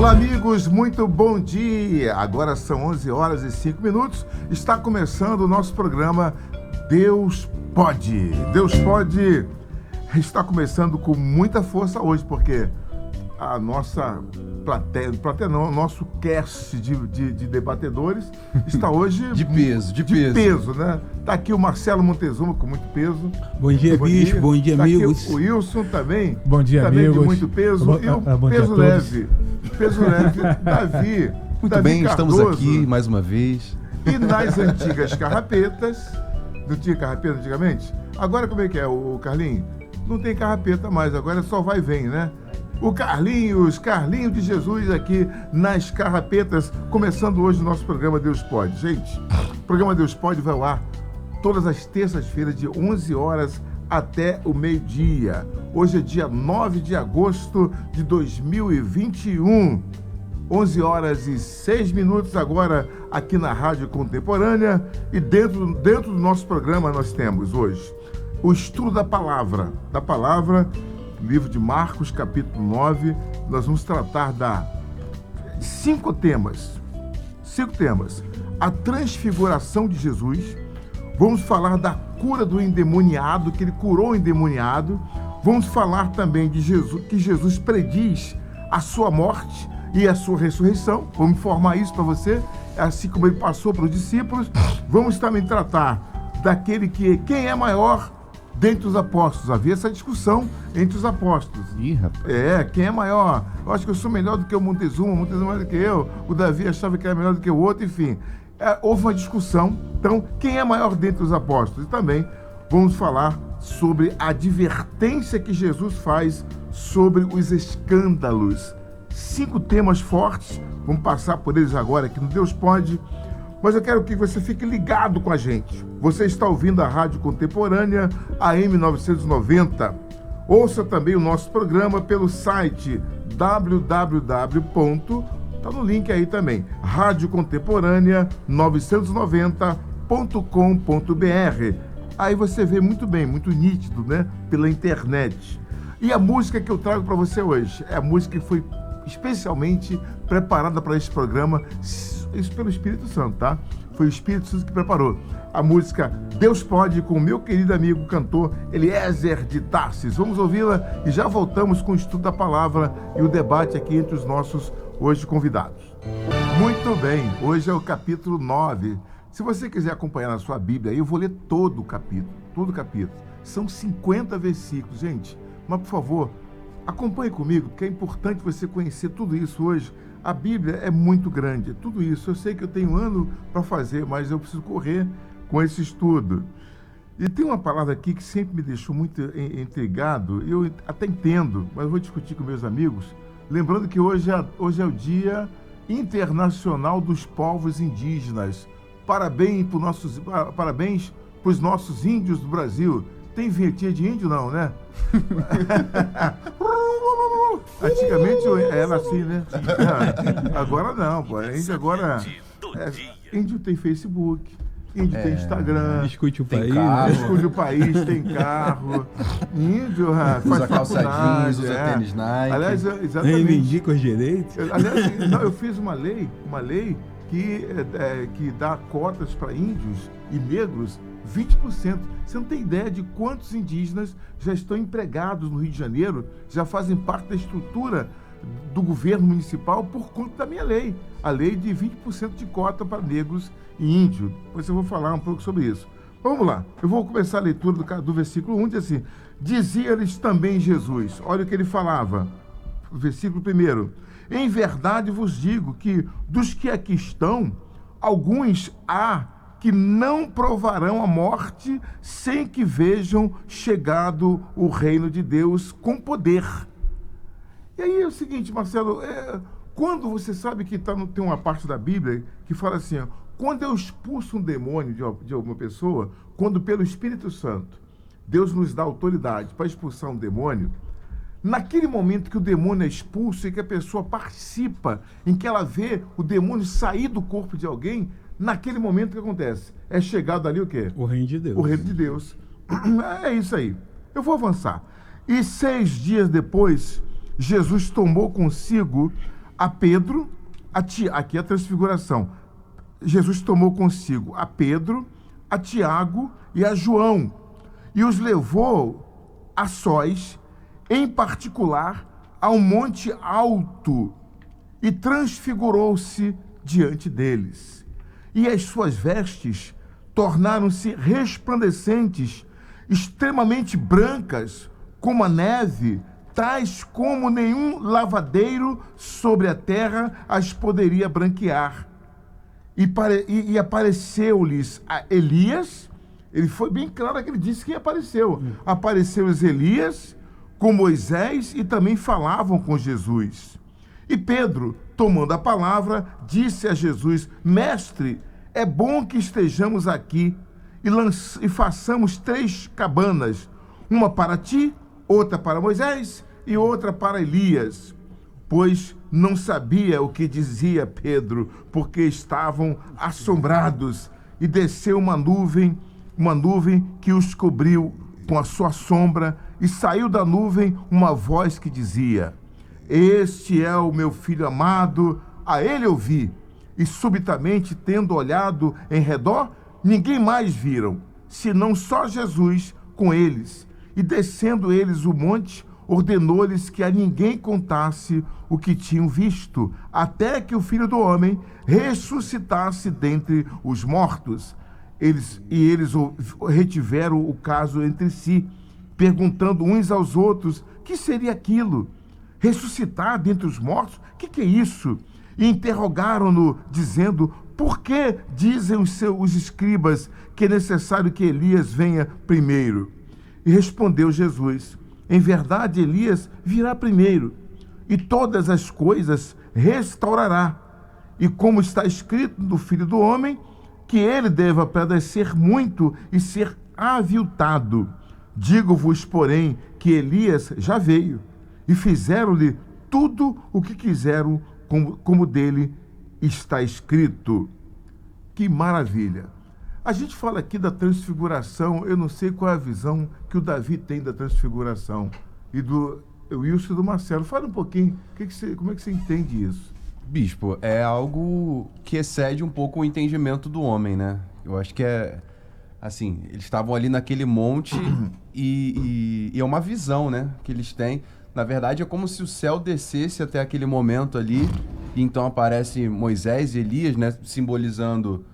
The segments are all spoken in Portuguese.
Olá, amigos, muito bom dia. Agora são 11 horas e 5 minutos. Está começando o nosso programa Deus Pode. Deus Pode está começando com muita força hoje, porque a nossa plateia não, o nosso cast de debatedores está hoje... De peso. Né? Está aqui o Marcelo Montezuma com muito peso. Bom dia, Bispo. Bom dia, tá amigos. Aqui o Wilson também. Bom dia, também amigos. De muito peso. E o peso leve. Peso leve, Davi. Muito Davi bem, Cardoso. estamos aqui mais uma vez. E nas antigas carrapetas. Não tinha carrapeta antigamente? Agora como é que é, o Carlinhos? Não tem carrapeta mais, agora só vai e vem, né? O Carlinhos de Jesus aqui nas carrapetas, começando hoje o nosso programa Deus Pode. Gente, o programa Deus Pode vai ao ar todas as terças-feiras de 11 horas até o meio-dia. Hoje é dia 9 de agosto de 2021. 11 horas e 6 minutos agora aqui na Rádio Contemporânea. E dentro do nosso programa nós temos hoje o estudo da palavra, livro de Marcos, capítulo 9. Nós vamos tratar de 5 temas. A transfiguração de Jesus. Vamos falar da cura do endemoniado, que ele curou o endemoniado. Vamos falar também de Jesus, que Jesus prediz a sua morte e a sua ressurreição. Vamos informar isso para você, assim como ele passou para os discípulos. Vamos também tratar daquele quem é maior dentre os apóstolos. Havia essa discussão entre os apóstolos. Ih, rapaz. Quem é maior? Eu acho que eu sou melhor do que o Montezuma é melhor do que eu, o Davi achava que era melhor do que o outro, enfim. Houve uma discussão. Então, quem é maior dentre os apóstolos? E também vamos falar sobre a advertência que Jesus faz sobre os escândalos. 5 temas fortes, vamos passar por eles agora aqui no Deus Pode. Mas eu quero que você fique ligado com a gente. Você está ouvindo a Rádio Contemporânea, AM 990. Ouça também o nosso programa pelo site Tá no link aí também, radiocontemporânea990.com.br. Aí você vê muito bem, muito nítido, né? Pela internet. E a música que eu trago para você hoje é a música que foi especialmente preparada para esse programa, isso pelo Espírito Santo, tá? Foi o Espírito Santo que preparou. A música Deus Pode, com o meu querido amigo cantor Eliezer de Tarsis. Vamos ouvi-la e já voltamos com o estudo da palavra e o debate aqui entre os nossos hoje convidados. Muito bem, hoje é o capítulo 9. Se você quiser acompanhar na sua Bíblia, eu vou ler todo o capítulo. São 50 versículos, gente. Mas, por favor, acompanhe comigo, porque é importante você conhecer tudo isso hoje. A Bíblia é muito grande, tudo isso. Eu sei que eu tenho um ano para fazer, mas eu preciso correr com esse estudo. E tem uma palavra aqui que sempre me deixou muito intrigado, eu até entendo, mas eu vou discutir com meus amigos. Lembrando que hoje é o Dia Internacional dos Povos Indígenas. Parabéns para os nossos índios do Brasil. Tem vinhetinha de índio, não, né? Antigamente era assim, né? Agora não, pô. Índio agora... índio tem Facebook, índio tem Instagram. Discute o tem país. Carro. Discute o país, tem carro. Índio Usa faz calça jeans, faculdade. usa tênis Nike. Aliás, exatamente. Reivindica os direitos. Eu fiz uma lei que dá cotas para índios e negros 20%. Você não tem ideia de quantos indígenas já estão empregados no Rio de Janeiro, já fazem parte da estrutura do governo municipal por conta da minha lei. A lei de 20% de cota para negros e índios. Depois eu vou falar um pouco sobre isso. Vamos lá. Eu vou começar a leitura do versículo 1, diz assim: dizia-lhes também Jesus. Olha o que ele falava. Versículo 1. Em verdade vos digo que dos que aqui estão, alguns há que não provarão a morte sem que vejam chegado o reino de Deus com poder. E aí é o seguinte, Marcelo, quando você sabe que tem uma parte da Bíblia que fala assim, ó, quando eu expulso um demônio de alguma pessoa, quando pelo Espírito Santo Deus nos dá autoridade para expulsar um demônio, naquele momento que o demônio é expulso e que a pessoa participa, em que ela vê o demônio sair do corpo de alguém, naquele momento o que acontece? É chegado ali o quê? O reino de Deus. O reino de Deus. É isso aí. Eu vou avançar. E 6 dias depois, Jesus tomou consigo a Pedro, aqui a transfiguração. Jesus tomou consigo a Pedro, a Tiago e a João, e os levou a sós, em particular, ao monte alto, e transfigurou-se diante deles. E as suas vestes tornaram-se resplandecentes, extremamente brancas, como a neve, tais como nenhum lavadeiro sobre a terra as poderia branquear. E apareceu-lhes a Elias, ele foi bem claro que ele disse que apareceu. Apareceu-lhes Elias com Moisés e também falavam com Jesus. E Pedro, tomando a palavra, disse a Jesus: Mestre, é bom que estejamos aqui e façamos 3 cabanas, uma para ti, outra para Moisés e outra para Elias. Pois não sabia o que dizia Pedro, porque estavam assombrados, e desceu uma nuvem que os cobriu com a sua sombra, e saiu da nuvem uma voz que dizia: Este é o meu filho amado, a ele ouvi. E subitamente, tendo olhado em redor, ninguém mais viram, senão só Jesus com eles. E descendo eles o monte, ordenou-lhes que a ninguém contasse o que tinham visto, até que o Filho do Homem ressuscitasse dentre os mortos. Eles retiveram o caso entre si, perguntando uns aos outros: que seria aquilo? Ressuscitar dentre os mortos? O que é isso? E interrogaram-no, dizendo: por que dizem os escribas que é necessário que Elias venha primeiro? E respondeu Jesus: em verdade, Elias virá primeiro, e todas as coisas restaurará. E como está escrito do Filho do Homem, que ele deva padecer muito e ser aviltado. Digo-vos, porém, que Elias já veio, e fizeram-lhe tudo o que quiseram, como dele está escrito. Que maravilha! A gente fala aqui da transfiguração, eu não sei qual é a visão que o Davi tem da transfiguração, e do Wilson e do Marcelo. Fala um pouquinho, como é que você entende isso? Bispo, é algo que excede um pouco o entendimento do homem, né? Eu acho que é, assim, eles estavam ali naquele monte e é uma visão, né, que eles têm. Na verdade, é como se o céu descesse até aquele momento ali, e então aparece Moisés e Elias, né, simbolizando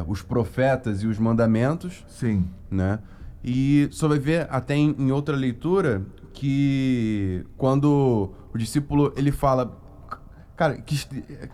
os profetas e os mandamentos. Sim. Né? E você vai ver até em outra leitura que quando o discípulo ele fala, cara,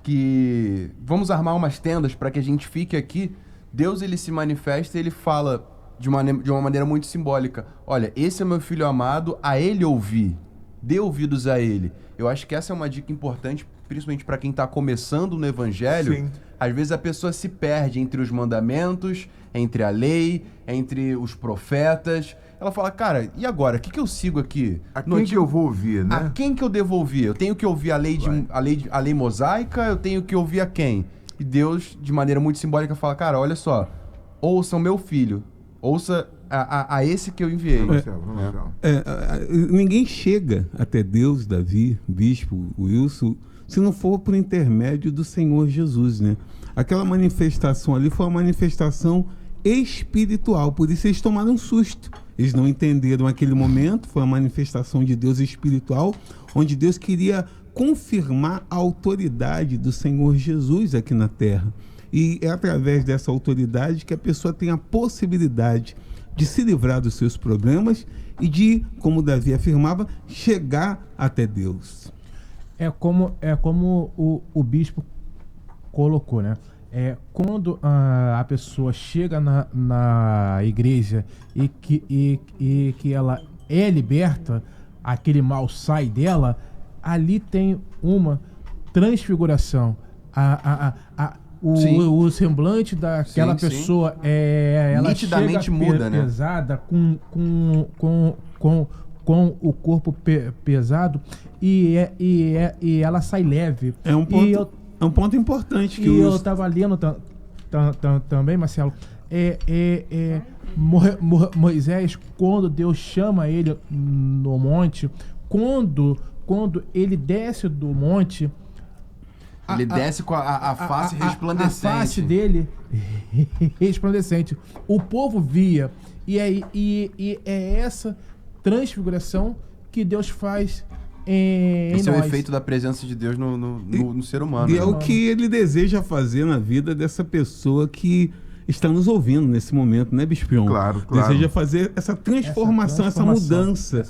que vamos armar umas tendas para que a gente fique aqui, Deus ele se manifesta e ele fala de uma maneira muito simbólica: olha, esse é meu filho amado, a ele ouvi, dê ouvidos a ele. Eu acho que essa é uma dica importante, principalmente para quem está começando no Evangelho. Sim. Às vezes a pessoa se perde entre os mandamentos, entre a lei, entre os profetas. Ela fala: cara, e agora? O que eu sigo aqui? A quem que eu vou ouvir, né? A quem que eu devo ouvir? Eu tenho que ouvir a lei mosaica? Eu tenho que ouvir a quem? E Deus, de maneira muito simbólica, fala: cara, olha só, ouça o meu filho, ouça a esse que eu enviei. Ninguém chega até Deus, Davi, Bispo, Wilson, se não for por intermédio do Senhor Jesus, né? Aquela manifestação ali foi uma manifestação espiritual, por isso eles tomaram um susto. Eles não entenderam aquele momento, foi uma manifestação de Deus espiritual, onde Deus queria confirmar a autoridade do Senhor Jesus aqui na terra. E é através dessa autoridade que a pessoa tem a possibilidade de se livrar dos seus problemas e de, como Davi afirmava, chegar até Deus. É como o bispo colocou, né? Quando a pessoa chega na igreja e que ela é liberta, aquele mal sai dela, ali tem uma transfiguração. O semblante daquela pessoa ela nitidamente chega muda, né? Pesada, com o corpo pesado, e ela sai leve. É um ponto importante que eu estava lendo também, Marcelo. Moisés, quando Deus chama ele no monte, quando ele desce do monte, Ele desce com a face resplandecente. A face dele resplandecente. O povo via. E é essa transfiguração que Deus faz em Esse nós. é o efeito da presença de Deus no ser humano. E né? é o que ele deseja fazer na vida dessa pessoa que está nos ouvindo nesse momento, né, Bispion? Claro. Deseja fazer essa transformação, essa mudança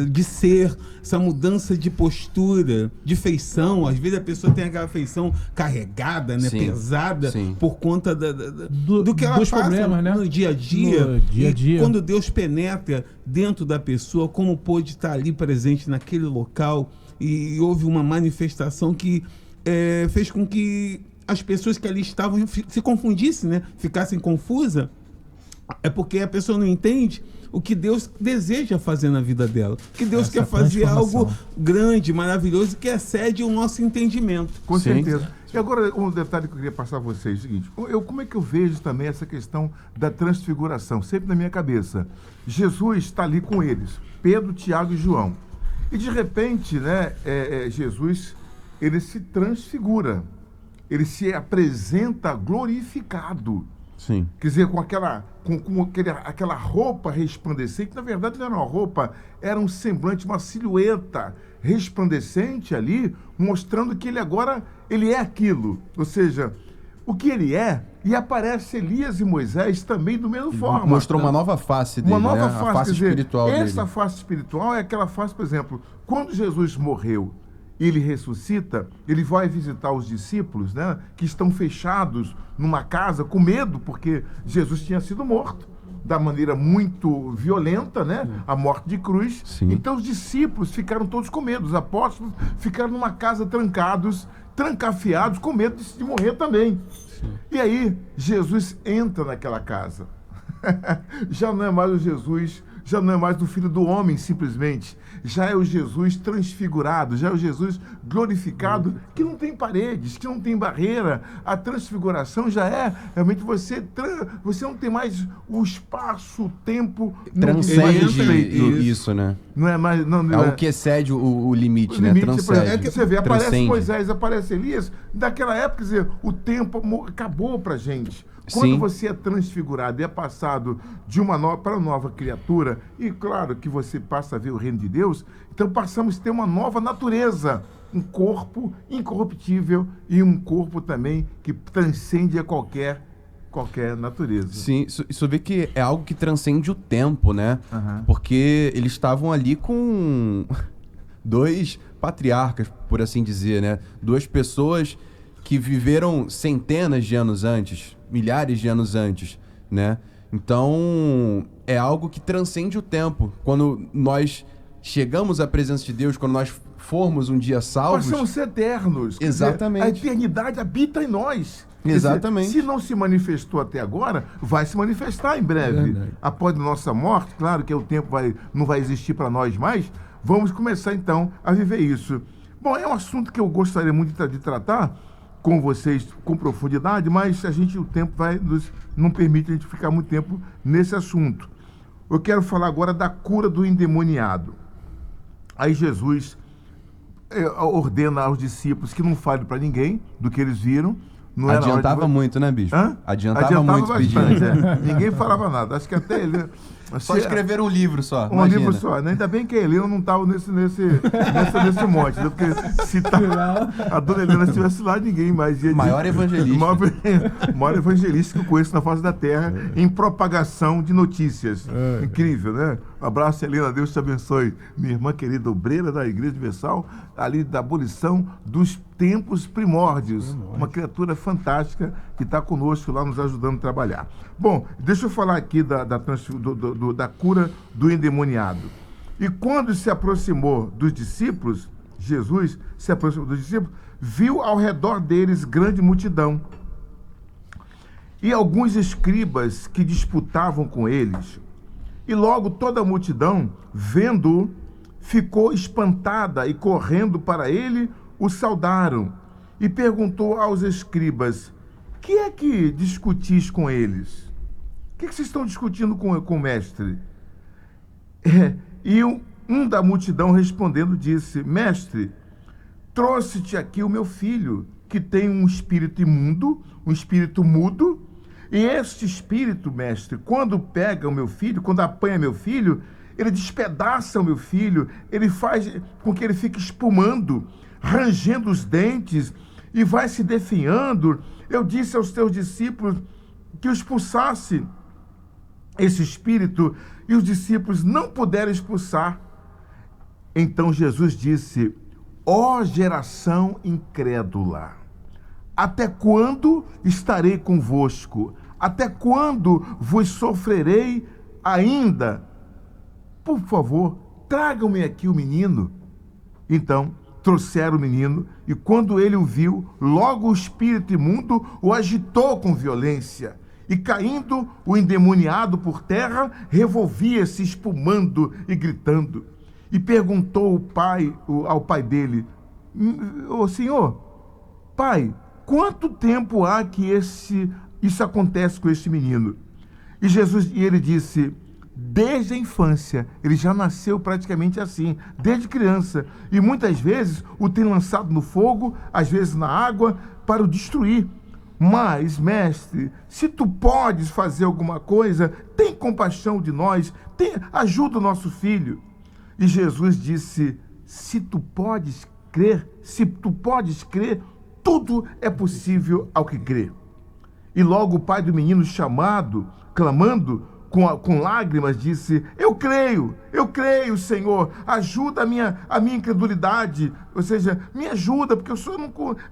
de ser, essa mudança de postura, de feição. Às vezes a pessoa tem aquela feição carregada, né, Sim, pesada, sim. por conta do que ela dos passa problemas, né? no dia a dia. No dia a dia. E quando Deus penetra dentro da pessoa, como pôde estar ali presente naquele local, e houve uma manifestação que fez com que as pessoas que ali estavam se confundissem, né? Ficassem confusas, é porque a pessoa não entende o que Deus deseja fazer na vida dela. Que Deus quer fazer algo grande, maravilhoso, que excede o nosso entendimento. Com Sim. certeza. E agora, um detalhe que eu queria passar a vocês, é o seguinte, como é que eu vejo também essa questão da transfiguração? Sempre na minha cabeça. Jesus está ali com eles, Pedro, Tiago e João. E de repente, né, Jesus, ele se transfigura. Ele se apresenta glorificado. Sim. Quer dizer, com aquela roupa resplandecente, que na verdade não era uma roupa, era um semblante, uma silhueta resplandecente ali, mostrando que ele agora, ele é aquilo. Ou seja, o que ele é, e aparece Elias e Moisés também do mesmo forma. Mostrou uma nova face dele, Uma nova né? face, A face quer dizer, espiritual dele. essa face espiritual é aquela face, por exemplo, quando Jesus morreu, ele ressuscita, ele vai visitar os discípulos, né, que estão fechados numa casa com medo, porque Jesus tinha sido morto da maneira muito violenta, né, a morte de cruz. Sim. Então os discípulos ficaram todos com medo, os apóstolos ficaram numa casa trancafiados, com medo de morrer também. Sim. E aí Jesus entra naquela casa. Já não é mais o Jesus, já não é mais o Filho do Homem, simplesmente. Já é o Jesus transfigurado, já é o Jesus glorificado, que não tem paredes, que não tem barreira. A transfiguração já é realmente você não tem mais o espaço, o tempo. Transcende isso, né? Não é mais. Não É o que excede o limite, né? Transcende. É que você vê, aparece Transcende. Moisés, aparece Elias. Daquela época, quer dizer, o tempo acabou pra gente. Quando Sim. você é transfigurado e é passado de uma nova para uma nova criatura, e claro que você passa a ver o reino de Deus, então passamos a ter uma nova natureza, um corpo incorruptível e um corpo também que transcende a qualquer natureza. Sim, isso vê que é algo que transcende o tempo, né? Uhum. Porque eles estavam ali com dois patriarcas, por assim dizer, né? Duas pessoas que viveram centenas de anos antes, milhares de anos antes, né? Então, é algo que transcende o tempo. Quando nós chegamos à presença de Deus, quando nós formos um dia salvos... Nós somos eternos. Quer Exatamente. dizer, a eternidade habita em nós. Exatamente. Quer dizer, se não se manifestou até agora, vai se manifestar em breve. Após a nossa morte, claro que o tempo não vai existir para nós mais, vamos começar então a viver isso. Bom, é um assunto que eu gostaria muito de tratar com vocês com profundidade, mas o tempo não permite a gente ficar muito tempo nesse assunto. Eu quero falar agora da cura do endemoniado. Aí Jesus ordena aos discípulos que não falem para ninguém do que eles viram. Não Adiantava muito, né, bispo? Hã? Adiantava muito bastante, pedindo. Ninguém falava nada. Acho que até ele... Só escrever um livro só. Um imagina. livro só. Ainda bem que a Helena não estava nesse monte. Né? Porque se a dona Helena estivesse lá, ninguém mais ia... Maior evangelista. Maior evangelista que eu conheço na face da terra em propagação de notícias. Incrível, né? Um abraço, Helena. Deus te abençoe. Minha irmã querida, obreira da Igreja Universal, ali da abolição dos tempos primórdios. Uma criatura fantástica que está conosco lá nos ajudando a trabalhar. Bom, deixa eu falar aqui da cura do endemoniado. E quando se aproximou dos discípulos, Jesus se aproximou dos discípulos, viu ao redor deles grande multidão. E alguns escribas que disputavam com eles. E logo toda a multidão, vendo-o, ficou espantada e correndo para ele, o saudaram. E perguntou aos escribas: que é que discutis com eles? O que vocês estão discutindo com o mestre? E um da multidão respondendo disse: Mestre, trouxe-te aqui o meu filho, que tem um espírito imundo, um espírito mudo, e este espírito, mestre, quando pega o meu filho, quando apanha meu filho, ele despedaça o meu filho, ele faz com que ele fique espumando, rangendo os dentes e vai se definhando. Eu disse aos teus discípulos que o expulsasse esse espírito, e os discípulos não puderam expulsar. Então Jesus disse: ó geração incrédula, até quando estarei convosco? Até quando vos sofrerei ainda? Por favor, tragam-me aqui o menino. Então trouxeram o menino, e quando ele o viu, logo o espírito imundo o agitou com violência, e caindo o endemoniado por terra, revolvia-se espumando e gritando. E perguntou ao pai dele: ô senhor, pai, quanto tempo há que isso acontece com este menino? E ele disse: desde a infância, ele já nasceu praticamente assim, desde criança. E muitas vezes o tem lançado no fogo, às vezes na água, para o destruir. Mas, mestre, se tu podes fazer alguma coisa, tem compaixão de nós, ajuda o nosso filho. E Jesus disse: se tu podes crer, tudo é possível ao que crê. E logo o pai do menino, clamando, com lágrimas, disse: eu creio, Senhor, ajuda a minha incredulidade, ou seja, me ajuda, porque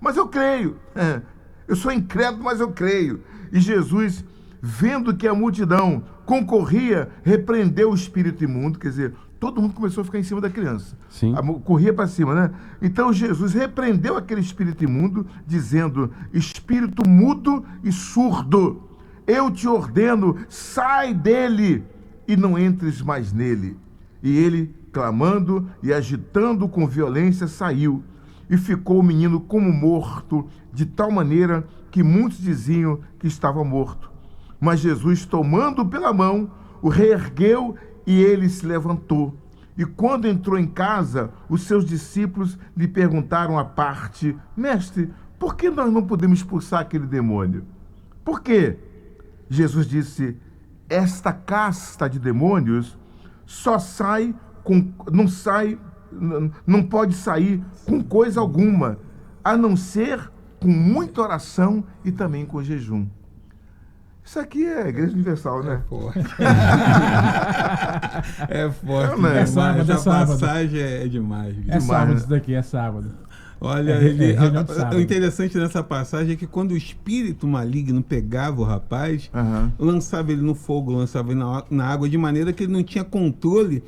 mas eu creio, eu sou incrédulo, mas eu creio. E Jesus, vendo que a multidão concorria, repreendeu o espírito imundo, quer dizer, todo mundo começou a ficar em cima da criança. Sim. Corria para cima, né? Então Jesus repreendeu aquele espírito imundo, dizendo: espírito mudo e surdo, eu te ordeno, sai dele e não entres mais nele. E ele, clamando e agitando com violência, saiu. E ficou o menino como morto, de tal maneira que muitos diziam que estava morto. Mas Jesus, tomando-o pela mão, o reergueu e ele se levantou. E quando entrou em casa, os seus discípulos lhe perguntaram à parte: mestre, por que nós não podemos expulsar aquele demônio? Por quê? Jesus disse: esta casta de demônios não pode sair com coisa alguma, a não ser com muita oração e também com jejum. Isso aqui é a Igreja Universal, né? É forte. Não, né? Demais. É sábado. A passagem é demais. É sábado né? isso daqui, é sábado. Olha, reunião de sábado. o interessante nessa passagem é que quando o espírito maligno pegava o rapaz, lançava ele no fogo, lançava ele na água, de maneira que ele não tinha controle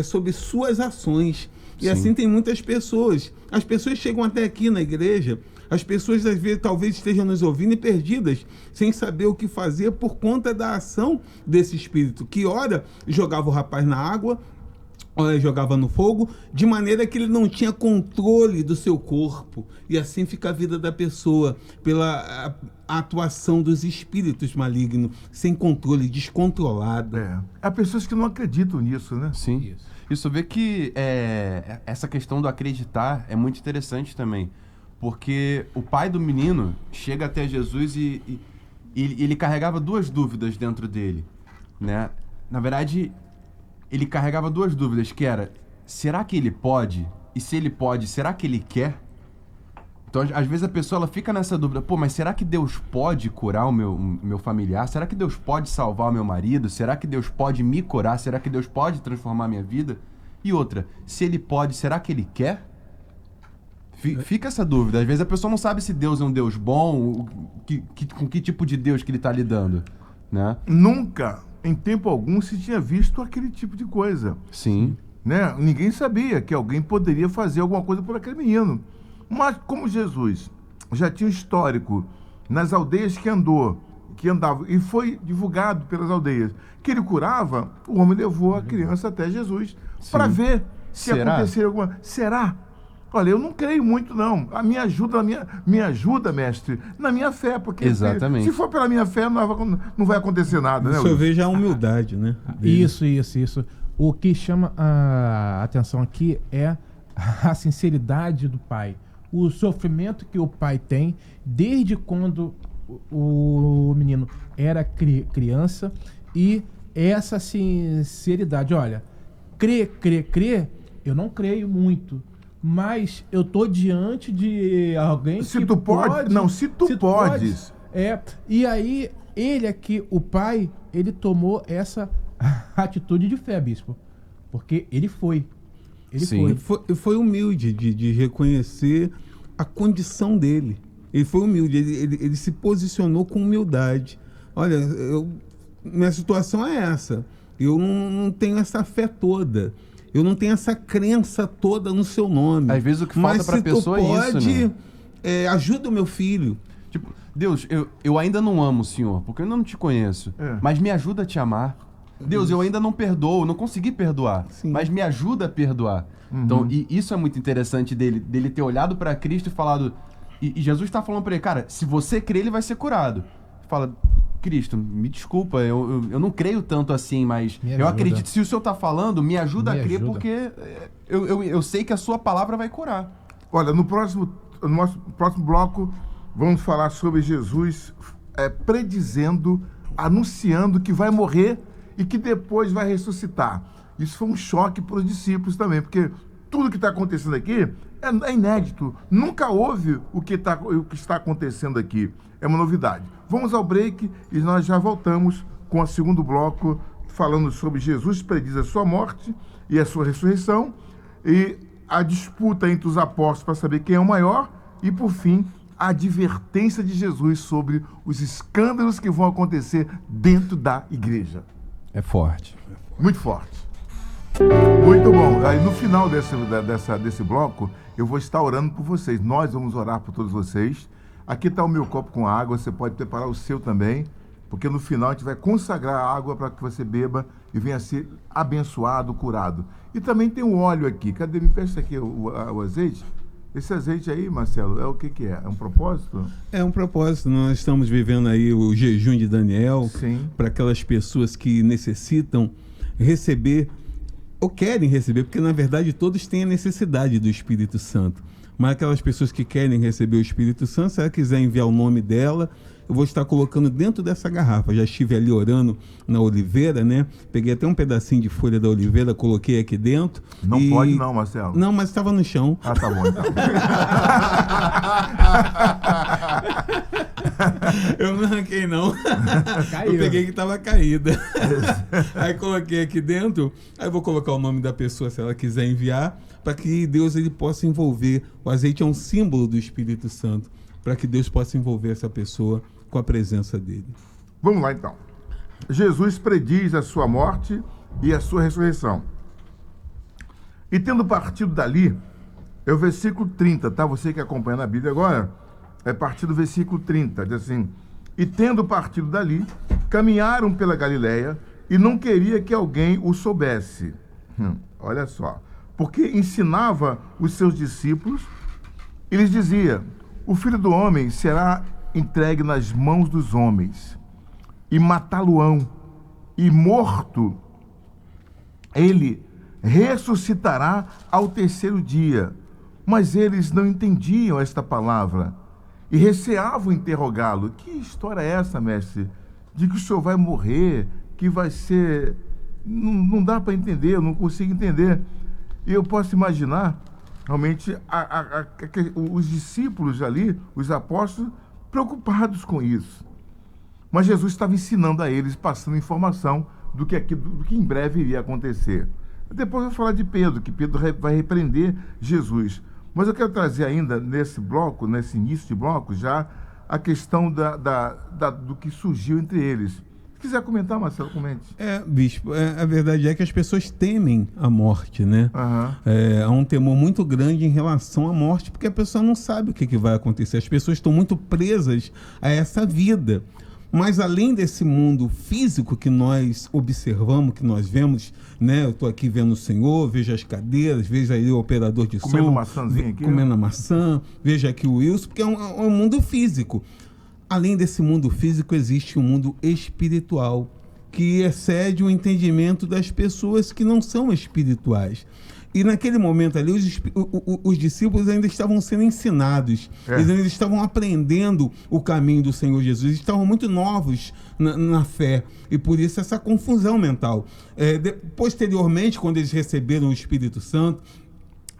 sobre suas ações. E Sim. assim tem muitas pessoas. As pessoas chegam até aqui na igreja, as pessoas às vezes talvez estejam nos ouvindo e perdidas, sem saber o que fazer por conta da ação desse espírito, que ora jogava o rapaz na água, jogava no fogo, de maneira que ele não tinha controle do seu corpo. E assim fica a vida da pessoa, pela atuação dos espíritos malignos, sem controle, descontrolada. Há pessoas que não acreditam nisso, né? Sim. Isso vê que essa questão do acreditar é muito interessante também. Porque o pai do menino chega até Jesus e ele carregava duas dúvidas dentro dele, né? Na verdade, ele carregava duas dúvidas, que era: será que ele pode? E se ele pode, será que ele quer? Então, às vezes a pessoa ela fica nessa dúvida: pô, mas será que Deus pode curar o meu familiar? Será que Deus pode salvar o meu marido? Será que Deus pode me curar? Será que Deus pode transformar a minha vida? E outra: se ele pode, será que ele quer? Fica essa dúvida. Às vezes a pessoa não sabe se Deus é um Deus bom, com que tipo de Deus que ele está lidando, né? Nunca, em tempo algum, se tinha visto aquele tipo de coisa. Sim. Né? Ninguém sabia que alguém poderia fazer alguma coisa por aquele menino. Mas como Jesus já tinha um histórico nas aldeias que andava, e foi divulgado pelas aldeias, que ele curava, o homem levou a criança até Jesus para ver se aconteceria alguma... Será? Olha, eu não creio muito, não. Me ajuda, mestre, na minha fé, porque exatamente. Se for pela minha fé, não vai acontecer nada, né? Isso eu vejo a humildade, né? Isso. O que chama a atenção aqui é a sinceridade do pai. o sofrimento que o pai tem desde quando o menino era criança e essa sinceridade. Olha, crer, eu não creio muito, mas eu tô diante de alguém Se que tu pode, não, se tu podes. E aí, ele aqui, o pai, ele tomou essa atitude de fé, bispo. Porque ele foi. Sim. Foi humilde de reconhecer a condição dele. Ele foi humilde, ele se posicionou com humildade. Olha, minha situação é essa. Eu não tenho essa fé toda. Eu não tenho essa crença toda no seu nome. Às vezes o que falta para a pessoa é isso, né? Ajuda o meu filho. Tipo, Deus, eu ainda não amo o Senhor, porque eu ainda não te conheço. Mas me ajuda a te amar. Deus, eu ainda não perdoo, não consegui perdoar. Sim. Mas me ajuda a perdoar. Então, e isso é muito interessante dele ter olhado para Cristo e falado... E Jesus está falando para ele, cara, se você crer, ele vai ser curado. Fala, Cristo, me desculpa, eu não creio tanto assim, mas eu acredito, se o Senhor está falando, me ajuda a crer, porque eu sei que a sua palavra vai curar. Olha, no nosso próximo bloco, vamos falar sobre Jesus predizendo, anunciando que vai morrer e que depois vai ressuscitar. Isso foi um choque para os discípulos também, porque tudo que está acontecendo aqui é inédito. Nunca houve o que está acontecendo aqui. É uma novidade. Vamos ao break e nós já voltamos com o segundo bloco, falando sobre Jesus prediz a sua morte e a sua ressurreição, e a disputa entre os apóstolos para saber quem é o maior, e, por fim, a advertência de Jesus sobre os escândalos que vão acontecer dentro da igreja. É forte. Muito forte. Muito bom. Aí no final desse bloco, eu vou estar orando por vocês. Nós vamos orar por todos vocês. Aqui está o meu copo com água, você pode preparar o seu também, porque no final a gente vai consagrar a água para que você beba e venha ser abençoado, curado. E também tem o óleo aqui. Cadê? Me presta aqui o azeite. Esse azeite aí, Marcelo, é o que é? É um propósito? É um propósito. Nós estamos vivendo aí o jejum de Daniel para aquelas pessoas que necessitam receber ou querem receber, porque na verdade todos têm a necessidade do Espírito Santo. Mas aquelas pessoas que querem receber o Espírito Santo, se ela quiser enviar o nome dela, eu vou estar colocando dentro dessa garrafa. Já estive ali orando na oliveira, né? Peguei até um pedacinho de folha da oliveira, coloquei aqui dentro. Não pode não, Marcelo. Não, mas estava no chão. Ah, tá bom, então. Eu não arranquei, não. Caiu. Eu peguei que estava caída. Aí coloquei aqui dentro. Aí eu vou colocar o nome da pessoa, se ela quiser enviar, para que Deus ele possa envolver. O azeite é um símbolo do Espírito Santo, para que Deus possa envolver essa pessoa com a presença dele. Vamos lá, então. Jesus prediz a sua morte e a sua ressurreição. E tendo partido dali, é o versículo 30, tá? Você que acompanha na Bíblia agora, é a partir do versículo 30, diz assim: e tendo partido dali, caminharam pela Galileia, e não queria que alguém o soubesse. Olha só. Porque ensinava os seus discípulos, e lhes dizia: o Filho do Homem será entregue nas mãos dos homens, e matá-lo-ão, e morto, ele ressuscitará ao terceiro dia. Mas eles não entendiam esta palavra, e receavam interrogá-lo. Que história é essa, mestre? De que o senhor vai morrer, que vai ser... Não dá para entender, eu não consigo entender. E eu posso imaginar, realmente, os discípulos ali, os apóstolos, preocupados com isso. Mas Jesus estava ensinando a eles, passando informação do que em breve iria acontecer. Depois eu vou falar de Pedro, que Pedro vai repreender Jesus. Mas eu quero trazer ainda, nesse bloco, nesse início de bloco, já a questão do que surgiu entre eles. Se quiser comentar, Marcelo, comente. Bispo, a verdade é que as pessoas temem a morte, né? Há um temor muito grande em relação à morte, porque a pessoa não sabe o que vai acontecer. As pessoas estão muito presas a essa vida. Mas além desse mundo físico que nós observamos, que nós vemos, né? Eu estou aqui vendo o Senhor, vejo as cadeiras, vejo aí o operador de som. Comendo maçãzinha aqui. Comendo a maçã, vejo aqui o Wilson, porque é um mundo físico. Além desse mundo físico, existe um mundo espiritual, que excede o entendimento das pessoas que não são espirituais. E naquele momento ali, os discípulos ainda estavam sendo ensinados. Eles ainda estavam aprendendo o caminho do Senhor Jesus. Eles estavam muito novos na fé. E por isso essa confusão mental. Posteriormente, quando eles receberam o Espírito Santo,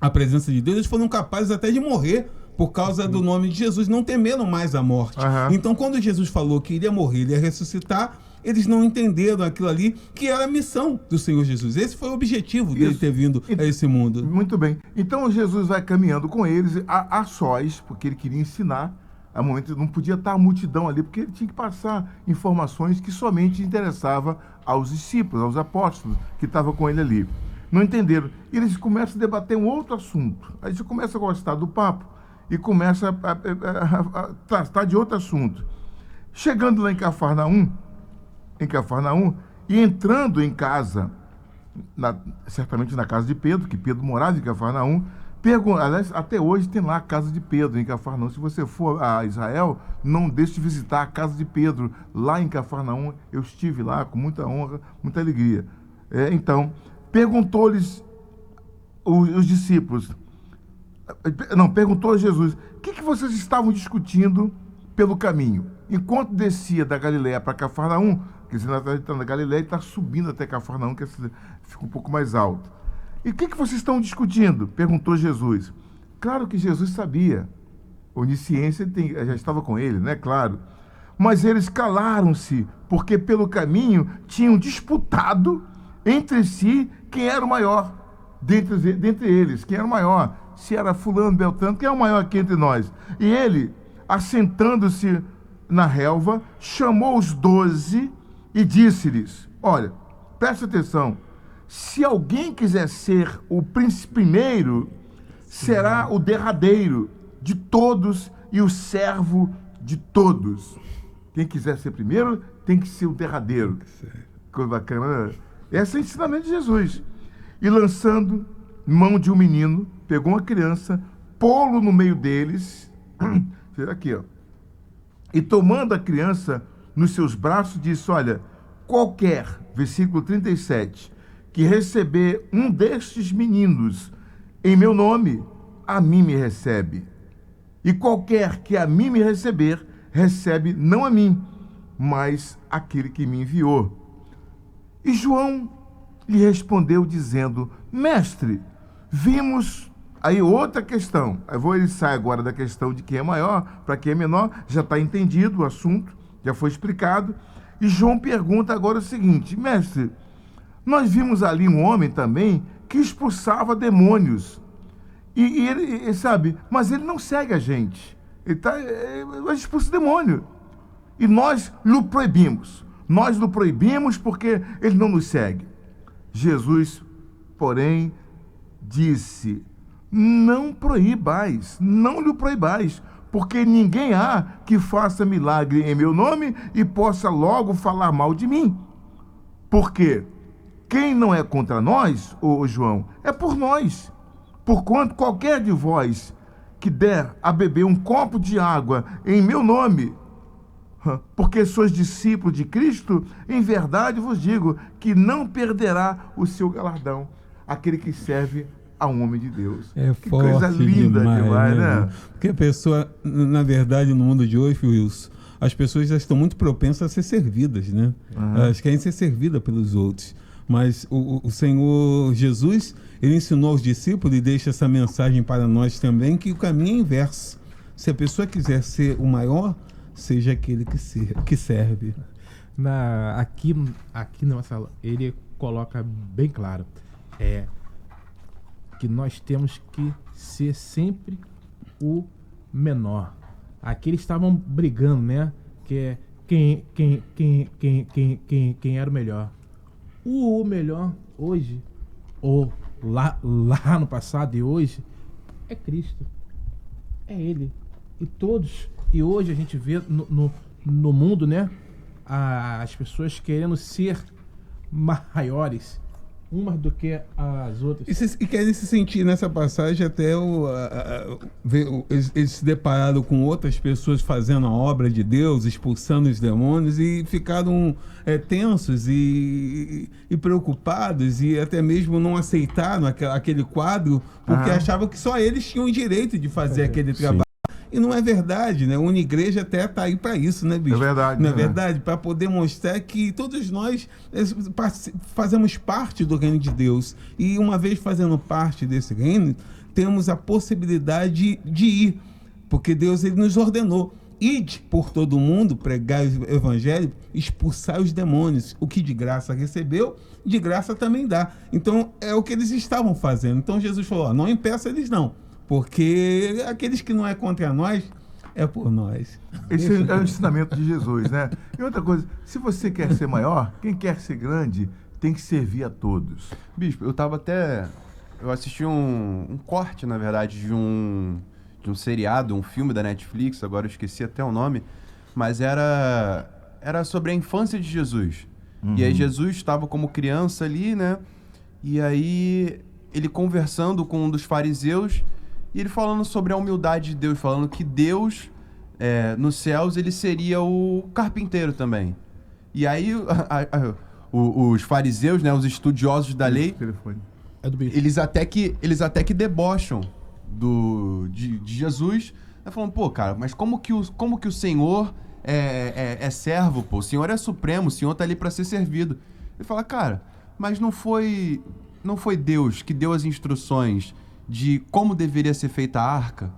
a presença de Deus, eles foram capazes até de morrer por causa do nome de Jesus, não temeram mais a morte. Então, quando Jesus falou que iria morrer, ele ia ressuscitar, eles não entenderam aquilo ali, que era a missão do Senhor Jesus. Esse foi o objetivo dele ter vindo a esse mundo. Muito bem. Então, Jesus vai caminhando com eles a sós, porque ele queria ensinar. A momento não podia estar a multidão ali, porque ele tinha que passar informações que somente interessavam aos discípulos, aos apóstolos que estavam com ele ali. Não entenderam. E eles começam a debater um outro assunto. Aí você começa a gostar do papo e começa a tratar de outro assunto. Chegando lá em Cafarnaum, e entrando em casa, certamente na casa de Pedro, que Pedro morava em Cafarnaum, aliás, até hoje tem lá a casa de Pedro em Cafarnaum. Se você for a Israel, não deixe de visitar a casa de Pedro lá em Cafarnaum. Eu estive lá com muita honra, muita alegria. Então, perguntou-lhes os discípulos, perguntou a Jesus, o que vocês estavam discutindo pelo caminho? Enquanto descia da Galileia para Cafarnaum, quer dizer, nós estamos na Galileia e está subindo até Cafarnaum, que fica um pouco mais alto. E o que vocês estão discutindo? Perguntou Jesus. Claro que Jesus sabia. A onisciência já estava com ele, né? Claro. Mas eles calaram-se, porque pelo caminho tinham disputado entre si quem era o maior dentre eles. Quem era o maior? Se era fulano, beltrano, quem é o maior aqui entre nós? E ele, assentando-se na relva, chamou os 12 e disse-lhes, olha, presta atenção, se alguém quiser ser o primeiro, será o derradeiro de todos e o servo de todos. Quem quiser ser primeiro, tem que ser o derradeiro. Coisa bacana, né? Esse é o ensinamento de Jesus. E lançando mão de um menino, pegou uma criança, pô-lo no meio deles, aqui, ó, e tomando a criança nos seus braços, disse, olha, qualquer, versículo 37, que receber um destes meninos em meu nome, a mim me recebe. E qualquer que a mim me receber, recebe não a mim, mas aquele que me enviou. E João lhe respondeu dizendo, mestre, vimos... Aí outra questão, ele sai agora da questão de quem é maior para quem é menor, já está entendido o assunto, já foi explicado. E João pergunta agora o seguinte, mestre, nós vimos ali um homem também que expulsava demônios. E ele, sabe, mas ele não segue a gente. Ele expulsa demônio. E nós lhe proibimos. Nós lhe proibimos porque ele não nos segue. Jesus, porém, disse, não proibais, não lhe proibais, porque ninguém há que faça milagre em meu nome e possa logo falar mal de mim. Porque quem não é contra nós, ô João, é por nós. Porquanto qualquer de vós que der a beber um copo de água em meu nome, porque sois discípulos de Cristo, em verdade vos digo que não perderá o seu galardão, aquele que serve a um homem de Deus. Que coisa linda demais, né? Porque a pessoa, na verdade, no mundo de hoje, Wilson, as pessoas já estão muito propensas a ser servidas, né? Elas querem ser servidas pelos outros. Mas o Senhor Jesus, ele ensinou aos discípulos e deixa essa mensagem para nós também, que o caminho é inverso. Se a pessoa quiser ser o maior, seja aquele que serve. Aqui na sala, ele coloca bem claro, que nós temos que ser sempre o menor. Aqui eles estavam brigando, né? Que é quem era o melhor. O melhor hoje, ou lá no passado e hoje, é Cristo. É Ele. E hoje a gente vê no mundo, né? As pessoas querendo ser maiores. umas do que as outras. E querem se sentir nessa passagem até eles se depararam com outras pessoas fazendo a obra de Deus, expulsando os demônios, e ficaram tensos e preocupados, e até mesmo não aceitaram aquele quadro, porque achavam que só eles tinham o direito de fazer aquele trabalho. E não é verdade, né? A Unigreja até está aí para isso, né, bicho? É verdade. Não é verdade? Para poder mostrar que todos nós fazemos parte do reino de Deus. E uma vez fazendo parte desse reino, temos a possibilidade de ir. Porque Deus ele nos ordenou. Ide por todo mundo, pregar o evangelho, expulsar os demônios. O que de graça recebeu, de graça também dá. Então, é o que eles estavam fazendo. Então, Jesus falou, ó, não impeça eles não. Porque aqueles que não é contra nós, é por nós. Esse é o ensinamento de Jesus, né? E outra coisa, se você quer ser maior, quem quer ser grande, tem que servir a todos. Bispo, eu assisti um corte, na verdade, de um seriado, um filme da Netflix, agora eu esqueci até o nome, mas era sobre a infância de Jesus. E aí Jesus estava como criança ali, né? E aí ele conversando com um dos fariseus, e ele falando sobre a humildade de Deus, falando que Deus, nos céus, ele seria o carpinteiro também. E aí os fariseus, né, os estudiosos da lei, eles até que debocham de Jesus, né, falando, pô, cara, mas como que o Senhor é servo, pô? O Senhor é supremo, o Senhor tá ali para ser servido. Ele fala, cara, mas não foi Deus que deu as instruções de como deveria ser feita a arca?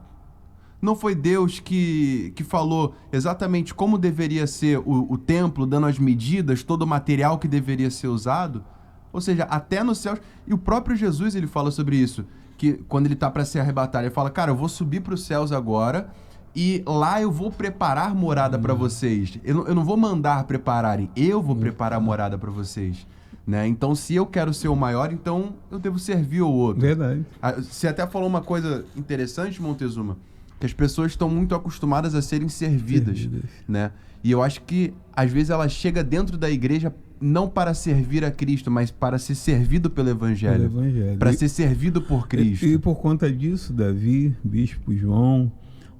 Não foi Deus que falou exatamente como deveria ser o templo, dando as medidas, todo o material que deveria ser usado? Ou seja, até nos céus. E o próprio Jesus, ele fala sobre isso, que quando ele está para se arrebatar, ele fala, cara, eu vou subir para os céus agora e lá eu vou preparar morada para vocês. Eu não vou mandar prepararem, eu vou preparar morada para vocês. Né? Então, se eu quero ser o maior, então eu devo servir o outro. Verdade. Você até falou uma coisa interessante, Montezuma, que as pessoas estão muito acostumadas a serem servidas, né? E eu acho que, às vezes, ela chega dentro da igreja não para servir a Cristo, mas para ser servido pelo Evangelho. Para ser servido por Cristo. E por conta disso, Davi, Bispo João,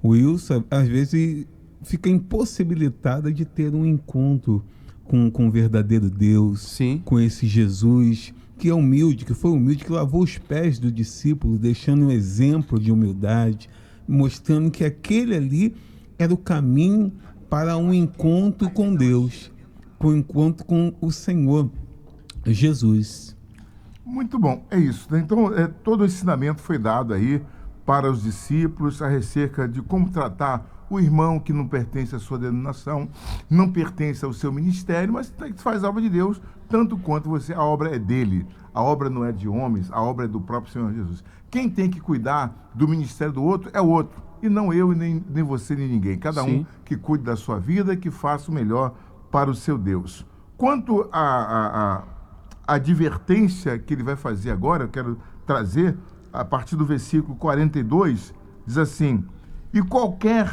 Wilson, às vezes fica impossibilitada de ter um encontro com o verdadeiro Deus, sim, com esse Jesus que é humilde, que foi humilde, que lavou os pés do discípulo, deixando um exemplo de humildade, mostrando que aquele ali era o caminho para um encontro com Deus, um encontro com o Senhor Jesus. Muito bom, é isso, né? Então, todo o ensinamento foi dado aí para os discípulos acerca de como tratar o irmão que não pertence à sua denominação, não pertence ao seu ministério, mas faz a obra de Deus, tanto quanto você, a obra é dele. A obra não é de homens, a obra é do próprio Senhor Jesus. Quem tem que cuidar do ministério do outro é o outro, e não eu, nem você, nem ninguém. Cada um que cuide da sua vida, que faça o melhor para o seu Deus. Quanto à advertência que ele vai fazer agora, eu quero trazer, a partir do versículo 42, diz assim, e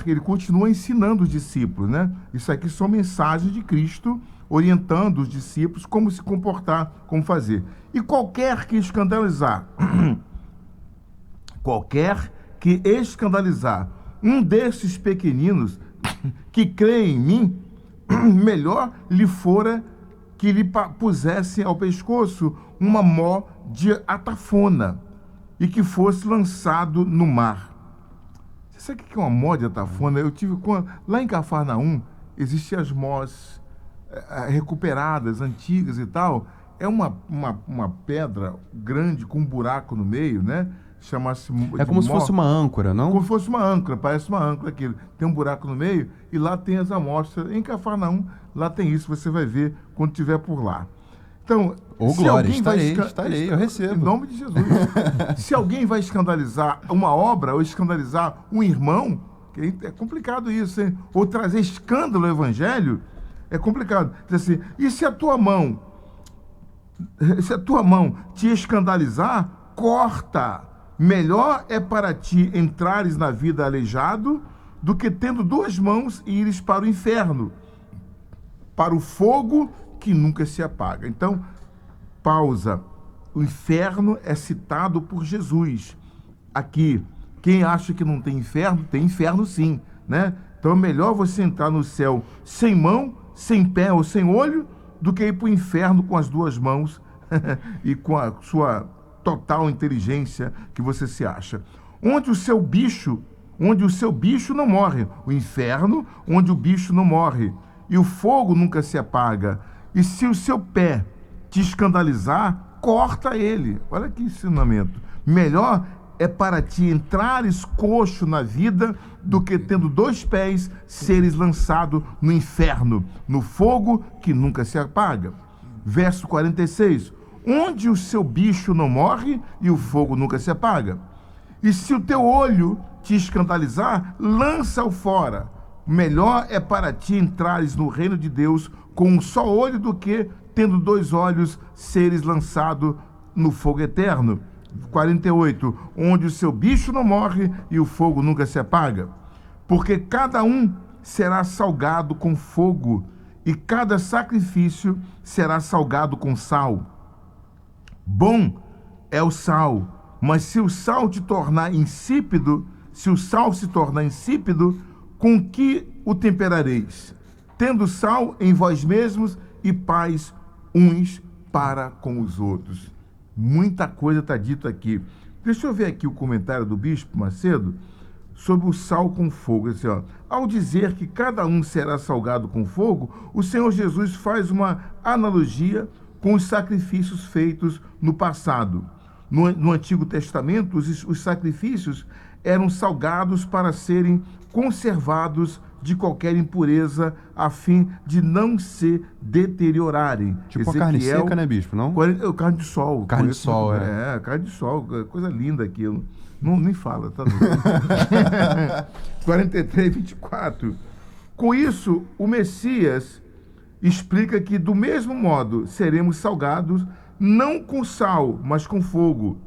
ele continua ensinando os discípulos, né? Isso aqui são mensagens de Cristo orientando os discípulos como se comportar, como fazer. E qualquer que escandalizar um desses pequeninos que crê em mim, melhor lhe fora que lhe pusessem ao pescoço uma mó de atafona e que fosse lançado no mar. Você sabe o que é uma mó de atafona? Lá em Cafarnaum, existiam as mós recuperadas, antigas e tal. É uma pedra grande com um buraco no meio, né? Chama-se como se fosse uma âncora, não? Como se fosse uma âncora, parece uma âncora aquilo. Tem um buraco no meio e lá tem as amostras. Em Cafarnaum, lá tem isso, você vai ver quando estiver por lá. Então, glória, estarei, eu recebo. Em nome de Jesus. Se alguém vai escandalizar uma obra ou escandalizar um irmão, que é complicado isso, hein? Ou trazer escândalo ao evangelho, é complicado. Diz assim, e se a tua mão te escandalizar, corta. Melhor é para ti entrares na vida aleijado do que tendo duas mãos e ires para o inferno, para o fogo que nunca se apaga. Então, pausa. O inferno é citado por Jesus aqui. Quem acha que não tem inferno sim, né? Então é melhor você entrar no céu sem mão, sem pé ou sem olho, do que ir para o inferno com as duas mãos e com a sua total inteligência que você se acha. Onde o seu bicho não morre. O inferno, onde o bicho não morre. E o fogo nunca se apaga. E se o seu pé te escandalizar, corta ele. Olha que ensinamento. Melhor é para ti entrares coxo na vida do que tendo 2 pés seres lançado no inferno, no fogo que nunca se apaga. Verso 46. Onde o seu bicho não morre e o fogo nunca se apaga. E se o teu olho te escandalizar, lança-o fora. Melhor é para ti entrares no reino de Deus com um só olho do que, tendo 2 olhos, seres lançado no fogo eterno. 48. Onde o seu bicho não morre e o fogo nunca se apaga. Porque cada um será salgado com fogo, e cada sacrifício será salgado com sal. Bom é o sal, mas se o sal se tornar insípido, com que o temperareis? Tendo sal em vós mesmos e paz uns para com os outros. Muita coisa está dito aqui. Deixa eu ver aqui o comentário do Bispo Macedo sobre o sal com fogo. Assim, ó, ao dizer que cada um será salgado com fogo, o Senhor Jesus faz uma analogia com os sacrifícios feitos no passado. No Antigo Testamento, os sacrifícios eram salgados para serem conservados de qualquer impureza, a fim de não se deteriorarem. Tipo a carne seca, né, Bispo? Não? Carne de sol. Carne de sol, carne de sol. Coisa linda aquilo. Não, nem fala, tá doido. 43, 24. Com isso, o Messias explica que, do mesmo modo, seremos salgados, não com sal, mas com fogo,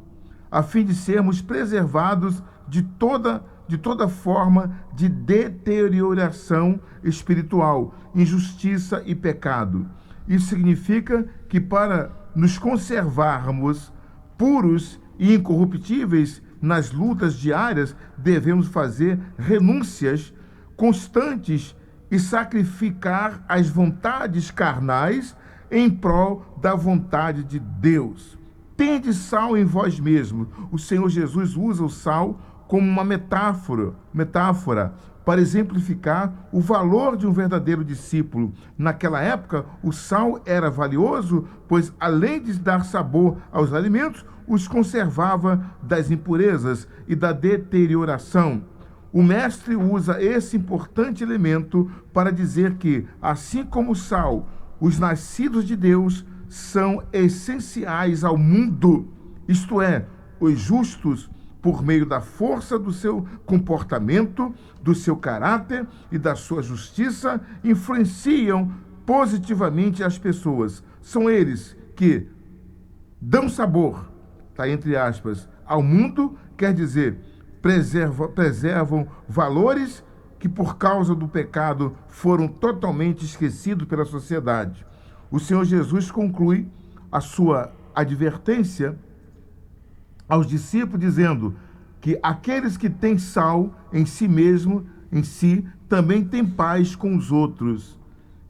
a fim de sermos preservados de toda forma de deterioração espiritual, injustiça e pecado. Isso significa que, para nos conservarmos puros e incorruptíveis nas lutas diárias, devemos fazer renúncias constantes e sacrificar as vontades carnais em prol da vontade de Deus. Tende sal em vós mesmos. O Senhor Jesus usa o sal como uma metáfora para exemplificar o valor de um verdadeiro discípulo. Naquela época, o sal era valioso, pois, além de dar sabor aos alimentos, os conservava das impurezas e da deterioração. O mestre usa esse importante elemento para dizer que, assim como o sal, os nascidos de Deus são essenciais ao mundo, isto é, os justos, por meio da força do seu comportamento, do seu caráter e da sua justiça, influenciam positivamente as pessoas. São eles que dão sabor, tá entre aspas, ao mundo, quer dizer, preservam valores que, por causa do pecado, foram totalmente esquecidos pela sociedade. O Senhor Jesus conclui a sua advertência aos discípulos, dizendo que aqueles que têm sal em si mesmo, em si, também têm paz com os outros.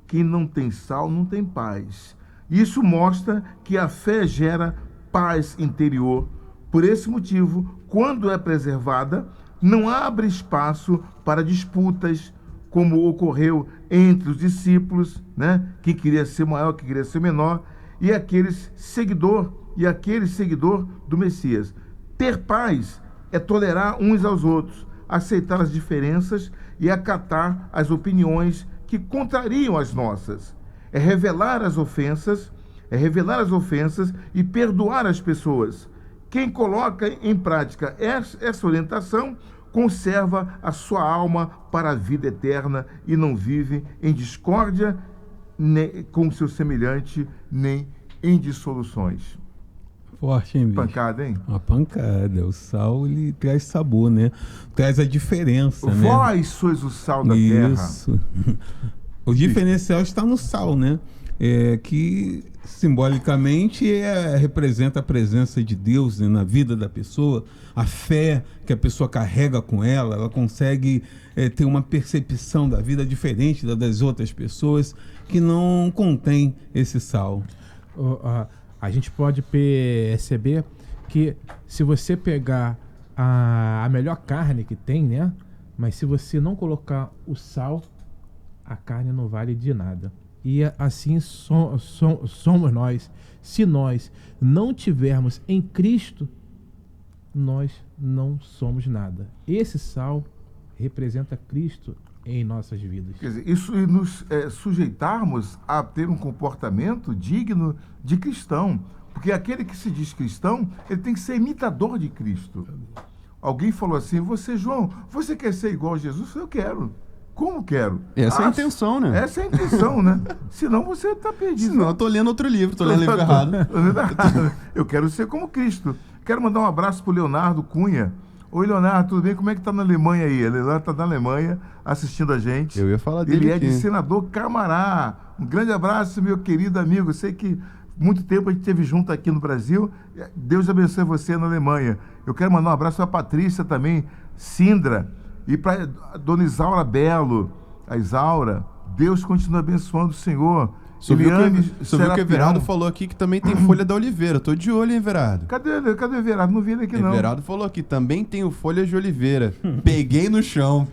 Quem não tem sal não tem paz. Isso mostra que a fé gera paz interior. Por esse motivo, quando é preservada, não abre espaço para disputas, como ocorreu entre os discípulos, né? Quem queria ser maior, quem queria ser menor, e aquele seguidor do Messias. Ter paz é tolerar uns aos outros, aceitar as diferenças e acatar as opiniões que contrariam as nossas. É revelar as ofensas e perdoar as pessoas. Quem coloca em prática essa orientação conserva a sua alma para a vida eterna e não vive em discórdia nem com seu semelhante, nem em dissoluções. Forte, hein, bicho? Pancada, hein? Uma pancada. O sal, ele traz sabor, né? Traz a diferença, né? Vós sois o sal da terra. Isso. O diferencial está no sal, né? Que simbolicamente representa a presença de Deus, né, na vida da pessoa, a fé que a pessoa carrega com ela consegue ter uma percepção da vida diferente das outras pessoas que não contém esse sal. A gente pode perceber que se você pegar a melhor carne que tem, né? Mas se você não colocar o sal, a carne não vale de nada. E assim somos nós. Se nós não tivermos em Cristo, nós não somos nada. Esse sal representa Cristo em nossas vidas. Quer dizer, isso nos sujeitarmos a ter um comportamento digno de cristão. Porque aquele que se diz cristão, ele tem que ser imitador de Cristo. Alguém falou assim, João, você quer ser igual a Jesus? Eu quero. Como quero? Essa é a intenção, né? Essa é a intenção, né? Senão você está perdido. Senão eu tô lendo outro livro, tô lendo livro errado. Eu quero ser como Cristo. Quero mandar um abraço pro Leonardo Cunha. Oi, Leonardo, tudo bem? Como é que tá na Alemanha aí? O Leonardo tá na Alemanha assistindo a gente. Eu ia falar dele Ele aqui. é de Senador Camará. Um grande abraço, meu querido amigo. Eu sei que muito tempo a gente esteve junto aqui no Brasil. Deus abençoe você na Alemanha. Eu quero mandar um abraço para a Patrícia também, Sindra, e para a dona Isaura Belo. A Isaura, Deus continua abençoando o Senhor. Você viu que o Everardo falou aqui que também tem folha da oliveira. Tô de olho, hein, Everardo? Cadê o Everardo? Não vi ele aqui, não. Everardo falou aqui, também tenho folhas de oliveira. Peguei no chão.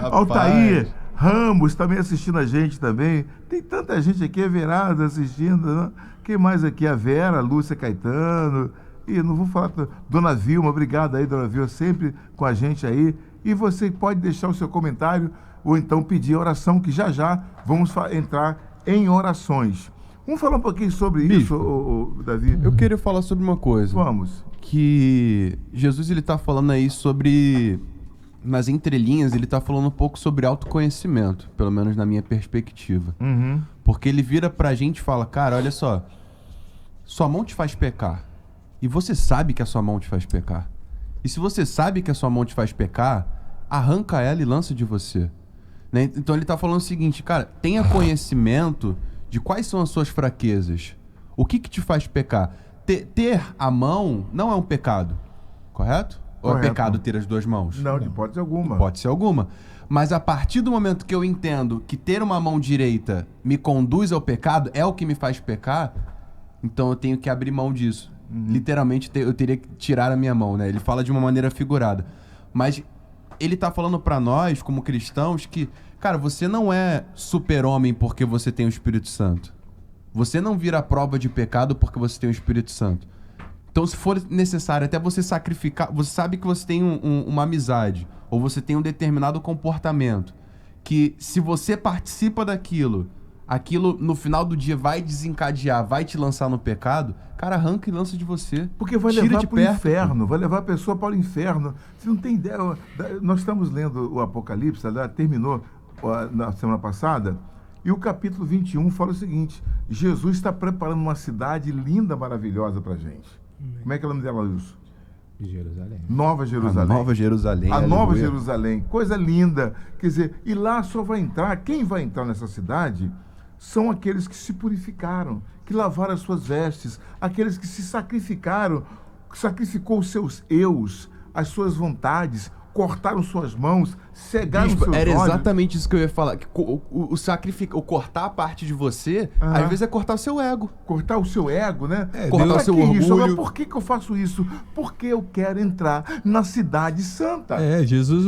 Altair Ramos também assistindo a gente também. Tem tanta gente aqui, Everardo assistindo, né? Quem mais aqui? A Vera, a Lúcia Caetano. E não vou falar... Dona Vilma, obrigado aí, Dona Vilma, sempre com a gente aí. E você pode deixar o seu comentário ou então pedir oração, que já vamos entrar em orações. Vamos falar um pouquinho sobre isso, Davi? Eu queria falar sobre uma coisa. Vamos. Que Jesus, ele tá falando aí sobre... Nas entrelinhas, ele tá falando um pouco sobre autoconhecimento, pelo menos na minha perspectiva. Uhum. Porque ele vira pra gente e fala, cara, olha só, sua mão te faz pecar. E você sabe que a sua mão te faz pecar. E se você sabe que a sua mão te faz pecar, arranca ela e lança de você. Né? Então ele tá falando o seguinte, cara, tenha conhecimento de quais são as suas fraquezas. O que te faz pecar? Ter a mão não é um pecado, correto? Ou é pecado ter as duas mãos? Não, de hipótese alguma. Pode-se alguma. Mas a partir do momento que eu entendo que ter uma mão direita me conduz ao pecado, é o que me faz pecar, então eu tenho que abrir mão disso. Literalmente, eu teria que tirar a minha mão, né? Ele fala de uma maneira figurada. Mas ele tá falando pra nós, como cristãos, que, cara, você não é super-homem porque você tem o Espírito Santo. Você não vira a prova de pecado porque você tem o Espírito Santo. Então, se for necessário até você sacrificar... Você sabe que você tem uma amizade, ou você tem um determinado comportamento, que se você participa daquilo, aquilo no final do dia vai desencadear, vai te lançar no pecado, cara, arranca e lança de você. Porque vai levar para o inferno, vai levar a pessoa para o inferno. Você não tem ideia. Nós estamos lendo o Apocalipse, terminou na semana passada, e o capítulo 21 fala o seguinte, Jesus está preparando uma cidade linda, maravilhosa para a gente. Como é que é o nome dela, Wilson? Jerusalém. Nova Jerusalém. A Nova Jerusalém. A Nova Jerusalém. Coisa linda. Quer dizer, e lá só vai entrar, quem vai entrar nessa cidade são aqueles que se purificaram, que lavaram as suas vestes, aqueles que se sacrificaram, sacrificou os seus eus, as suas vontades, cortaram suas mãos, cegaram seus olhos. Era exatamente isso que eu ia falar. O cortar a parte de você, às vezes é cortar o seu ego. Cortar o seu ego, né? Cortar o seu orgulho. Isso? Agora, por que eu faço isso? Porque eu quero entrar na cidade santa. Jesus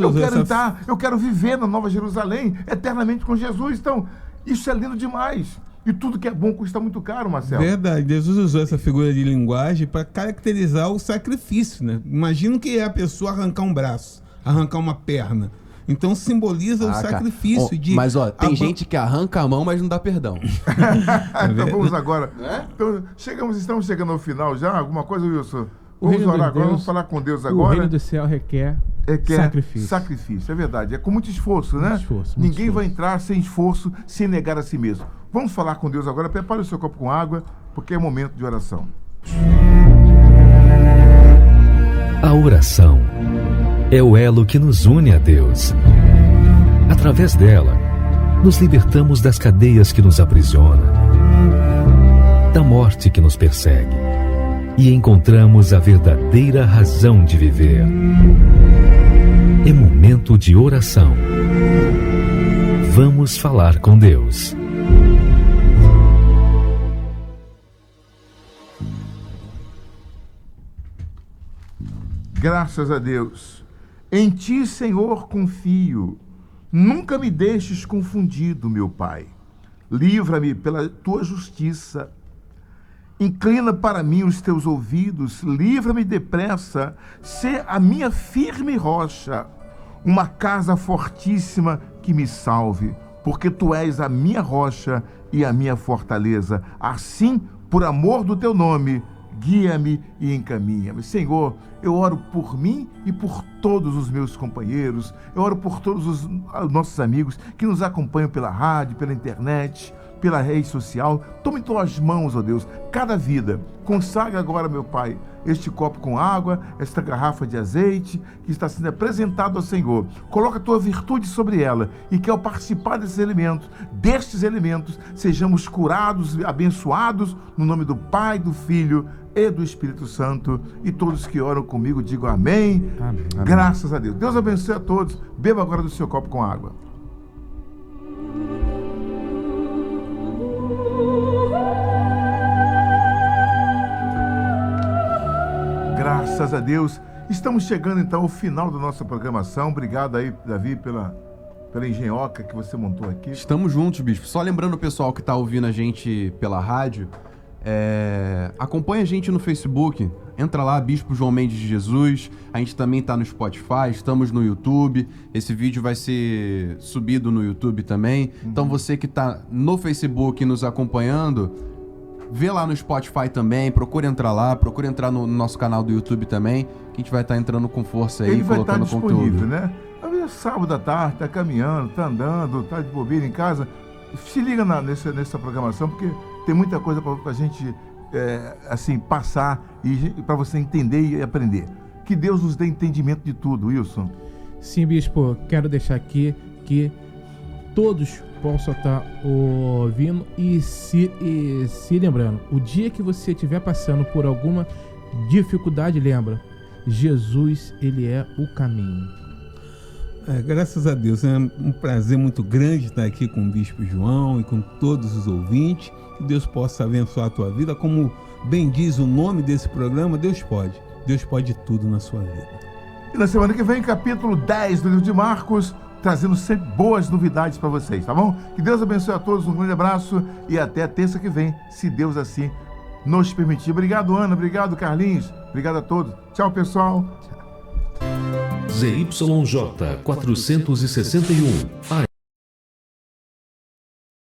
eu quero viver na Nova Jerusalém eternamente com Jesus. Então, isso é lindo demais. E tudo que é bom custa muito caro, Marcelo. Verdade. Jesus usou essa figura de linguagem para caracterizar o sacrifício, né? Imagina que é a pessoa arrancar um braço, arrancar uma perna. Então simboliza o sacrifício de... Mas, tem gente que arranca a mão, mas não dá perdão. Então vamos agora. Então, estamos chegando ao final já. Alguma coisa, Wilson? Vamos orar agora, vamos falar com Deus agora. O reino do céu requer sacrifício. Sacrifício, é verdade. É com muito esforço, né? Muito Ninguém esforço. vai entrar sem esforço, sem negar a si mesmo. Vamos falar com Deus agora. Prepare o seu copo com água, porque é momento de oração. A oração é o elo que nos une a Deus. Através dela, nos libertamos das cadeias que nos aprisionam, da morte que nos persegue, e encontramos a verdadeira razão de viver. É momento de oração. Vamos falar com Deus. Graças a Deus. Em ti, Senhor, confio. Nunca me deixes confundido, meu Pai. Livra-me pela tua justiça. Inclina para mim os teus ouvidos. Livra-me depressa. Sê a minha firme rocha, uma casa fortíssima que me salve, porque tu és a minha rocha e a minha fortaleza. Assim, por amor do teu nome, guia-me e encaminha-me. Senhor, eu oro por mim e por todos os meus companheiros. Eu oro por todos os nossos amigos que nos acompanham pela rádio, pela internet, pela rede social. Toma em tuas mãos, ó Deus, cada vida. Consagra agora, meu Pai, este copo com água, esta garrafa de azeite que está sendo apresentado ao Senhor. Coloca a tua virtude sobre ela e que ao participar destes elementos, sejamos curados, abençoados no nome do Pai, do Filho e do Espírito Santo. E todos que oram comigo digam amém. Amém. Graças a Deus. Deus abençoe a todos. Beba agora do seu copo com água. Graças a Deus. Estamos chegando então ao final da nossa programação. Obrigado aí, Davi, pela engenhoca que você montou aqui. Estamos juntos, Bispo. Só lembrando o pessoal que está ouvindo a gente pela rádio, acompanha a gente no Facebook. Entra lá, Bispo João Mendes de Jesus. A gente também está no Spotify, estamos no YouTube. Esse vídeo vai ser subido no YouTube também. Então você que está no Facebook nos acompanhando, vê lá no Spotify também, procura entrar lá, procura entrar no nosso canal do YouTube também, que a gente vai estar entrando com força aí, ele vai colocando estar disponível, conteúdo. né? Às vezes é sábado à tarde, tá caminhando, tá andando, tá de bobeira em casa. Se liga nessa programação, porque tem muita coisa para a gente passar e para você entender e aprender. Que Deus nos dê entendimento de tudo, Wilson. Sim, Bispo, quero deixar aqui que todos possam estar ouvindo e se lembrando. O dia que você estiver passando por alguma dificuldade, lembra, Jesus, ele é o caminho. Graças a Deus, é um prazer muito grande estar aqui com o Bispo João e com todos os ouvintes. Que Deus possa abençoar a tua vida. Como bem diz o nome desse programa, Deus pode tudo na sua vida. E na semana que vem, capítulo 10 do livro de Marcos, trazendo sempre boas novidades para vocês, tá bom? Que Deus abençoe a todos, um grande abraço e até terça que vem, se Deus assim nos permitir. Obrigado, Ana, obrigado, Carlinhos, obrigado a todos. Tchau, pessoal. ZYJ 461